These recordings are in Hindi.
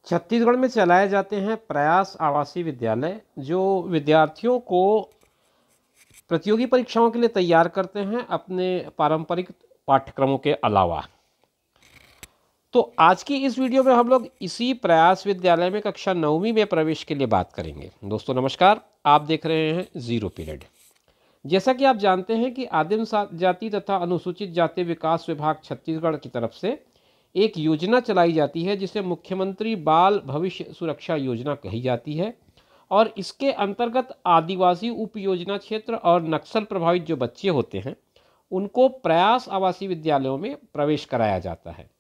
छत्तीसगढ़ में चलाए जाते हैं प्रयास आवासीय विद्यालय, जो विद्यार्थियों को प्रतियोगी परीक्षाओं के लिए तैयार करते हैं अपने पारंपरिक पाठ्यक्रमों के अलावा। तो आज की इस वीडियो में हम लोग इसी प्रयास विद्यालय में कक्षा 9वीं में प्रवेश के लिए बात करेंगे। दोस्तों नमस्कार, आप देख रहे हैं जीरो पीरियड। जैसा कि आप जानते हैं कि आदिम जाति तथा अनुसूचित जाति विकास विभाग छत्तीसगढ़ की तरफ से एक योजना चलाई जाती है जिसे मुख्यमंत्री बाल भविष्य सुरक्षा योजना कही जाती है, और इसके अंतर्गत आदिवासी उप योजना क्षेत्र और नक्सल प्रभावित जो बच्चे होते हैं उनको प्रयास आवासीय विद्यालयों में प्रवेश कराया जाता है।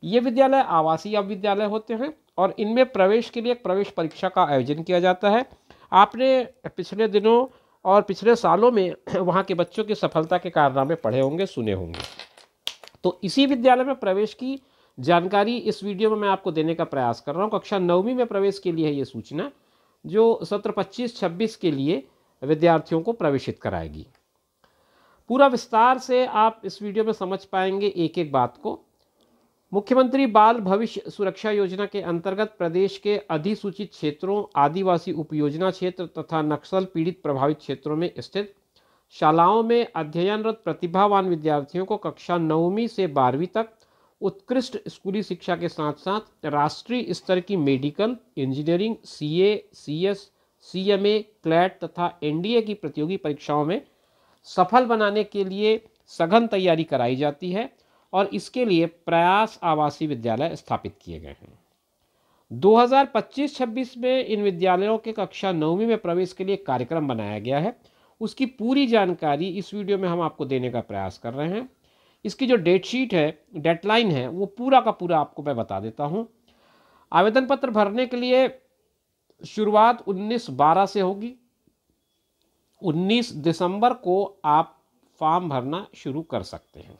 ये विद्यालय आवासीय विद्यालय होते हैं और इनमें प्रवेश के लिए एक प्रवेश परीक्षा का आयोजन किया जाता है। आपने पिछले दिनों और पिछले सालों में वहाँ के बच्चों की सफलता के कारनामे पढ़े होंगे, सुने होंगे। तो इसी विद्यालय में प्रवेश की जानकारी इस वीडियो में मैं आपको देने का प्रयास कर रहा हूँ। कक्षा 9वीं में प्रवेश के लिए ये सूचना जो सत्र 25-26 के लिए विद्यार्थियों को प्रवेशित कराएगी। पूरा विस्तार से आप इस वीडियो में समझ पाएंगे एक एक बात को। मुख्यमंत्री बाल भविष्य सुरक्षा योजना के अंतर्गत प्रदेश के अधिसूचित क्षेत्रों, आदिवासी उपयोजना क्षेत्र तथा नक्सल पीड़ित प्रभावित क्षेत्रों में स्थित शालाओं में अध्ययनरत प्रतिभावान विद्यार्थियों को कक्षा 9वीं से 12वीं तक उत्कृष्ट स्कूली शिक्षा के साथ साथ राष्ट्रीय स्तर की medical, engineering, CA, CS, CMA, CLAT तथा एनडीए की प्रतियोगी परीक्षाओं में सफल बनाने के लिए सघन तैयारी कराई जाती है और इसके लिए प्रयास आवासीय विद्यालय स्थापित किए गए हैं। 2025-26 में इन विद्यालयों के कक्षा 9वीं में प्रवेश के लिए कार्यक्रम बनाया गया है। उसकी पूरी जानकारी इस वीडियो में हम आपको देने का प्रयास कर रहे हैं। इसकी जो डेट शीट है, डेडलाइन है, वो पूरा का पूरा आपको मैं बता देता हूँ। आवेदन पत्र भरने के लिए शुरुआत 19/12 से होगी। 19 दिसंबर को आप फॉर्म भरना शुरू कर सकते हैं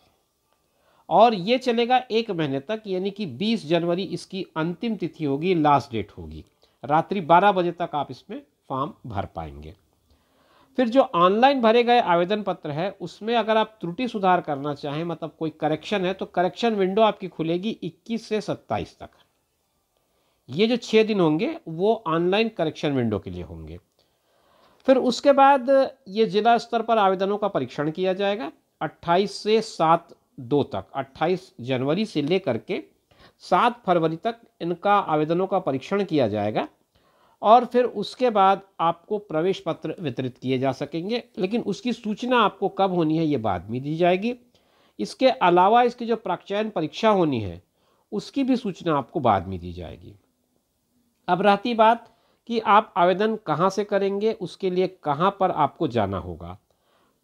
और ये चलेगा 1 महीने तक, यानी कि 20 जनवरी इसकी अंतिम तिथि होगी, लास्ट डेट होगी। रात्रि 12 बजे तक आप इसमें फॉर्म भर पाएंगे। फिर जो ऑनलाइन भरे गए आवेदन पत्र है उसमें अगर आप त्रुटि सुधार करना चाहें, मतलब कोई करेक्शन है, तो करेक्शन विंडो आपकी खुलेगी 21 से 27 तक। ये जो 6 दिन होंगे वो ऑनलाइन करेक्शन विंडो के लिए होंगे। फिर उसके बाद ये जिला स्तर पर आवेदनों का परीक्षण किया जाएगा 28 से 7/2 तक। 28 जनवरी से लेकर के 7 फरवरी तक इनका आवेदनों का परीक्षण किया जाएगा और फिर उसके बाद आपको प्रवेश पत्र वितरित किए जा सकेंगे, लेकिन उसकी सूचना आपको कब होनी है ये बाद में दी जाएगी। इसके अलावा इसकी जो प्राक्चयन परीक्षा होनी है उसकी भी सूचना आपको बाद में दी जाएगी। अब रहती बात कि आप आवेदन कहाँ से करेंगे, उसके लिए कहाँ पर आपको जाना होगा।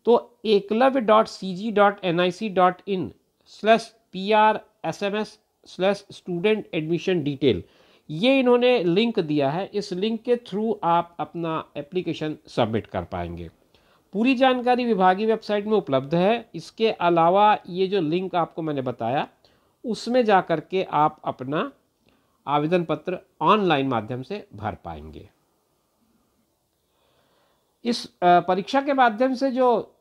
तो eklavya.cg.nic.in/PRSMS/student admission detail ये इन्होंने लिंक दिया है। इस लिंक के थ्रू आप अपना एप्लीकेशन सबमिट कर पाएंगे। पूरी जानकारी विभागीय वेबसाइट में उपलब्ध है। इसके अलावा ये जो लिंक आपको मैंने बताया उसमें जा कर के आप अपना आवेदन पत्र ऑनलाइन माध्यम से भर पाएंगे। इस परीक्षा के माध्यम से जो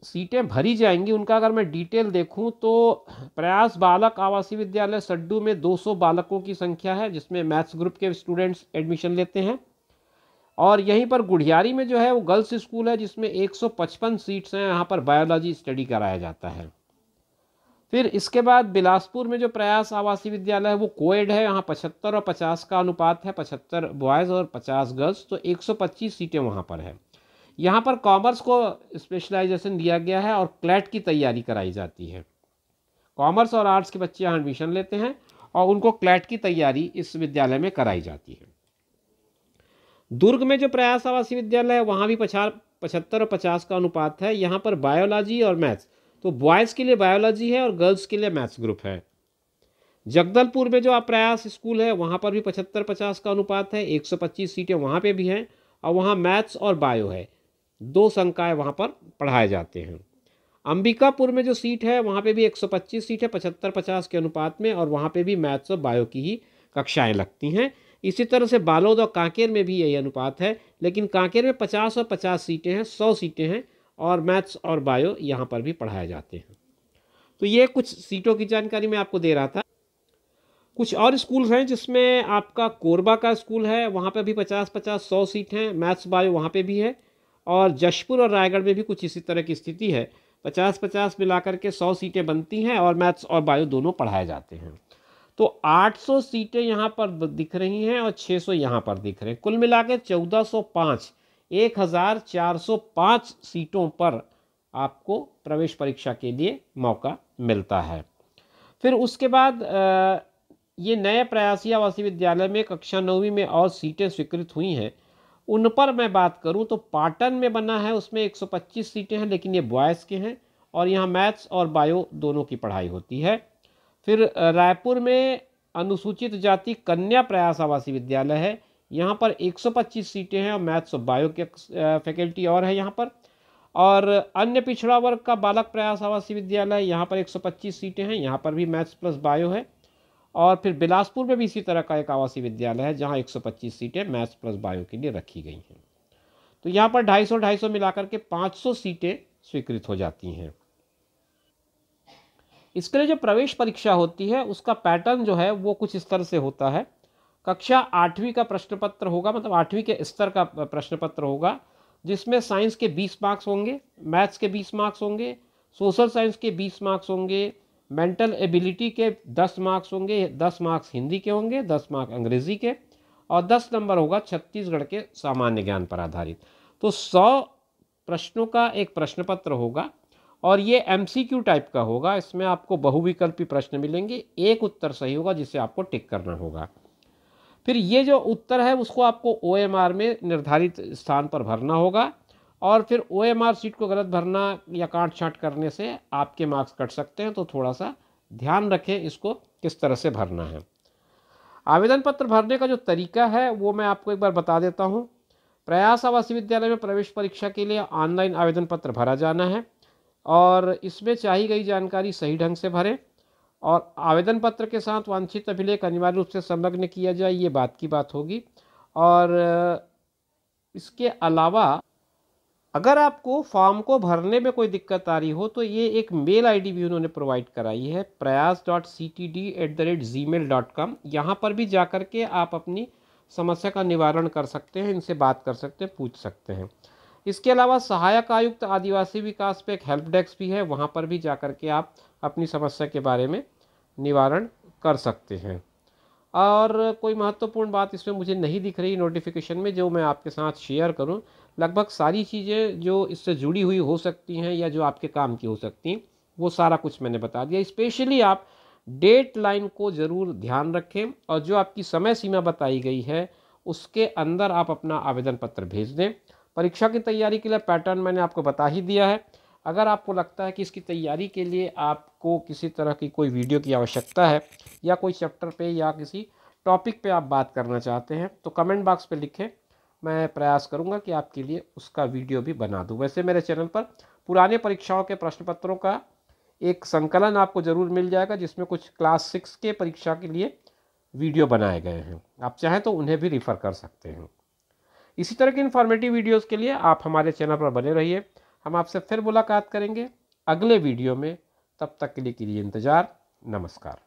सीटें भरी जाएंगी उनका अगर मैं डिटेल देखूं तो प्रयास बालक आवासीय विद्यालय सड्डू में 200 बालकों की संख्या है जिसमें मैथ्स ग्रुप के स्टूडेंट्स एडमिशन लेते हैं। और यहीं पर गुढ़ियारी में जो है वो गर्ल्स स्कूल है जिसमें 155 सीट्स हैं, यहाँ पर बायोलॉजी स्टडी कराया जाता है। फिर इसके बाद बिलासपुर में जो प्रयास आवासीय विद्यालय है वो कोएड है, यहाँ 75 और 50 का अनुपात है, 75 बॉयज़ और 50 गर्ल्स, तो 125 सीटें वहाँ पर है। यहाँ पर कॉमर्स को स्पेशलाइजेशन दिया गया है और क्लैट की तैयारी कराई जाती है। कॉमर्स और आर्ट्स के बच्चे यहाँ एडमिशन लेते हैं और उनको क्लैट की तैयारी इस विद्यालय में कराई जाती है। दुर्ग में जो प्रयास आवासीय विद्यालय है वहाँ भी 75 और 50 का अनुपात है। यहाँ पर बायोलॉजी और मैथ्स, तो बॉयज़ के लिए बायोलॉजी है और गर्ल्स के लिए मैथ्स ग्रुप है। जगदलपुर में जो प्रयास स्कूल है वहाँ पर भी 75-50 का अनुपात है, 125 सीटें वहाँ पे भी हैं और वहाँ मैथ्स और बायो है, 2 संकाय वहाँ पर पढ़ाए जाते हैं। अंबिकापुर में जो सीट है वहाँ पे भी 125 सीट है 75-50 के अनुपात में, और वहाँ पे भी मैथ्स और बायो की ही कक्षाएं लगती हैं। इसी तरह से बालोद और कांकेर में भी यही अनुपात है, लेकिन कांकेर में 50 और 50 सीटें हैं, 100 सीटें हैं और मैथ्स और बायो यहाँ पर भी पढ़ाए जाते हैं। तो ये कुछ सीटों की जानकारी मैं आपको दे रहा था। कुछ और स्कूल हैं जिसमें आपका कोरबा का स्कूल है, वहाँ पे भी 50-50 100 सीट हैं, मैथ्स बायो वहाँ पे भी है। और जशपुर और रायगढ़ में भी कुछ इसी तरह की स्थिति है, 50-50 मिलाकर के 100 सीटें बनती हैं और मैथ्स और बायो दोनों पढ़ाए जाते हैं। तो 800 सीटें यहाँ पर दिख रही हैं और 600 यहाँ पर दिख रहे हैं, कुल मिला के 1405, 1405 सीटों पर आपको प्रवेश परीक्षा के लिए मौका मिलता है। फिर उसके बाद ये नए प्रयासी आवासीय विद्यालय में कक्षा 9वीं में और सीटें स्वीकृत हुई हैं, उन पर मैं बात करूं तो पाटन में बना है, उसमें 125 सीटें हैं, लेकिन ये बॉयज़ के हैं और यहाँ मैथ्स और बायो दोनों की पढ़ाई होती है। फिर रायपुर में अनुसूचित जाति कन्या प्रयास आवासीय विद्यालय है, यहाँ पर 125 सीटें हैं और मैथ्स और बायो के फैकल्टी और है यहाँ पर। और अन्य पिछड़ा वर्ग का बालक प्रयास आवासीय विद्यालय, यहाँ पर 125 सीटें हैं, यहाँ पर भी मैथ्स प्लस बायो है। और फिर बिलासपुर में भी इसी तरह का एक आवासीय विद्यालय है जहाँ 125 सीटें मैथ्स प्लस बायो के लिए रखी गई हैं। तो यहाँ पर 250-250 मिलाकर के 500 सीटें स्वीकृत हो जाती हैं। इसके लिए जो प्रवेश परीक्षा होती है उसका पैटर्न जो है वो कुछ इस तरह से होता है। कक्षा 8वीं का प्रश्न पत्र होगा, मतलब 8वीं के स्तर का प्रश्न पत्र होगा, जिसमें साइंस के 20 मार्क्स होंगे, मैथ्स के 20 मार्क्स होंगे, सोशल साइंस के 20 मार्क्स होंगे, मेंटल एबिलिटी के 10 मार्क्स होंगे, 10 मार्क्स हिंदी के होंगे, 10 मार्क्स अंग्रेजी के, और 10 नंबर होगा छत्तीसगढ़ के सामान्य ज्ञान पर आधारित। तो 100 प्रश्नों का एक प्रश्न पत्र होगा और ये MCQ टाइप का होगा। इसमें आपको बहुविकल्पी प्रश्न मिलेंगे, एक उत्तर सही होगा जिसे आपको टिक करना होगा। फिर ये जो उत्तर है उसको आपको OMR में निर्धारित स्थान पर भरना होगा और फिर OMR सीट को गलत भरना या काट छांट करने से आपके मार्क्स कट सकते हैं, तो थोड़ा सा ध्यान रखें इसको किस तरह से भरना है। आवेदन पत्र भरने का जो तरीका है वो मैं आपको एक बार बता देता हूँ। प्रयास आवासीय विद्यालय में प्रवेश परीक्षा के लिए ऑनलाइन आवेदन पत्र भरा जाना है और इसमें चाहिए गई जानकारी सही ढंग से भरें और आवेदन पत्र के साथ वांछित अभिलेख अनिवार्य रूप से संलग्न किया जाए, ये बात की बात होगी। और इसके अलावा अगर आपको फॉर्म को भरने में कोई दिक्कत आ रही हो तो ये एक मेल ID भी उन्होंने प्रोवाइड कराई है, prayas.ctd@gmail.com। यहाँ पर भी जाकर के आप अपनी समस्या का निवारण कर सकते हैं, इनसे बात कर सकते हैं, पूछ सकते हैं। इसके अलावा सहायक आयुक्त आदिवासी विकास पे एक हेल्प डेस्क भी है, वहाँ पर भी जाकर के आप अपनी समस्या के बारे में निवारण कर सकते हैं। और कोई महत्वपूर्ण बात इसमें मुझे नहीं दिख रही नोटिफिकेशन में जो मैं आपके साथ शेयर करूं। लगभग सारी चीज़ें जो इससे जुड़ी हुई हो सकती हैं या जो आपके काम की हो सकती हैं वो सारा कुछ मैंने बता दिया। स्पेशली आप डेट लाइन को ज़रूर ध्यान रखें और जो आपकी समय सीमा बताई गई है उसके अंदर आप अपना आवेदन पत्र भेज दें। परीक्षा की तैयारी के लिए पैटर्न मैंने आपको बता ही दिया है। अगर आपको लगता है कि इसकी तैयारी के लिए आपको किसी तरह की कोई वीडियो की आवश्यकता है या कोई चैप्टर पे या किसी टॉपिक पे आप बात करना चाहते हैं तो कमेंट बॉक्स पे लिखें, मैं प्रयास करूंगा कि आपके लिए उसका वीडियो भी बना दूं। वैसे मेरे चैनल पर पुराने परीक्षाओं के प्रश्न पत्रों का एक संकलन आपको ज़रूर मिल जाएगा जिसमें कुछ क्लास 6 के परीक्षा के लिए वीडियो बनाए गए हैं, आप चाहें तो उन्हें भी रिफ़र कर सकते हैं। इसी तरह की इन्फॉर्मेटिव वीडियोस के लिए आप हमारे चैनल पर बने रहिए। हम आपसे फिर मुलाकात करेंगे अगले वीडियो में, तब तक के लिए कीजिए इंतज़ार। नमस्कार।